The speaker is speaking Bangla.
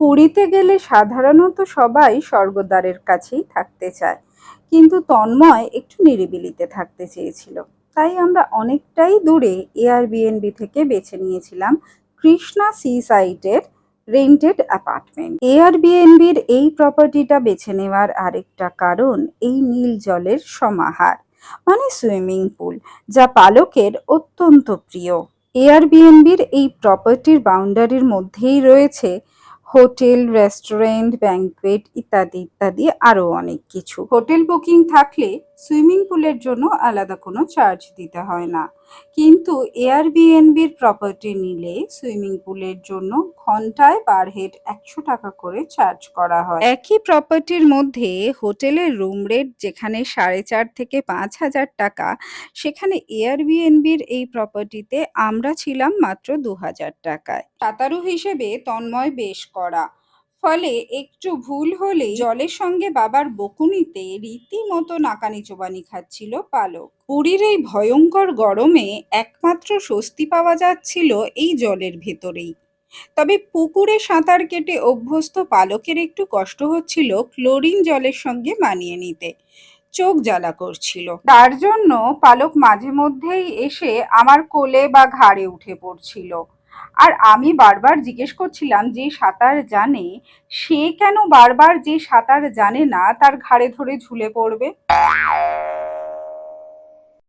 পুরীতে গেলে সাধারণত সবাই স্বর্গদ্বারের কাছেই থাকতে চায়, কিন্তু তন্ময় একটু নিরিবিলিতে থাকতে চেয়েছিল। তাই আমরা অনেকটাই দূরে এয়ারবিএনবি থেকে বেছে নিয়েছিলাম কৃষ্ণা সি সাইটের রেন্টেড অ্যাপার্টমেন্ট। এয়ারবিএনবির এই প্রপার্টিটা বেছে নেওয়ার আরেকটা কারণ এই নীল জলের সমাহার, মানে সুইমিং পুল, যা পালকের অত্যন্ত প্রিয়। এয়ারবিএনবির এই প্রপার্টির বাউন্ডারির মধ্যেই রয়েছে হোটেল, রেস্টুরেন্ট, ব্যাংকুয়েট ইত্যাদি ইত্যাদি আরো অনেক কিছু। হোটেল বুকিং থাকলে সুইমিং পুলের জন্য আলাদা কোনো চার্জ দিতে হয় না, কিন্তু এয়ারবিএনবির প্রপার্টি নিলে সুইমিং পুলের জন্য ঘন্টায় পার হেড 100 টাকা করে চার্জ করা হয়। একই প্রপার্টির মধ্যে হোটেলের রুম রেট যেখানে 4,500 থেকে 5,000 টাকা, সেখানে এয়ারবিএনবির এই প্রপার্টিতে আমরা ছিলাম মাত্র 2,000 টাকায়। সাঁতারু হিসেবে তন্ময় বেশ কড়া, ফলে একটু ভুল হলেই জলের সঙ্গে বাবার বকুনিতে রীতিমতো নাকানি চোবানি খাচ্ছিল পালক। পুরীর এই ভয়ঙ্কর গরমে একমাত্র স্বস্তি পাওয়া যাচ্ছিল এই জলের ভেতরেই। তবে পুকুরে সাঁতার কেটে অভ্যস্ত পালকের একটু কষ্ট হচ্ছিল ক্লোরিন জলের সঙ্গে মানিয়ে নিতে, চোখ জ্বালা করছিল। তার জন্য পালক মাঝে মধ্যেই এসে আমার কোলে বা ঘাড়ে উঠে পড়ছিল, আর আমি বারবার জিজ্ঞেস করছিলাম যে সাঁতার জানে সে কেন বারবার যে সাঁতার জানে না তার ঘাড়ে ধরে ঝুলে পড়বে।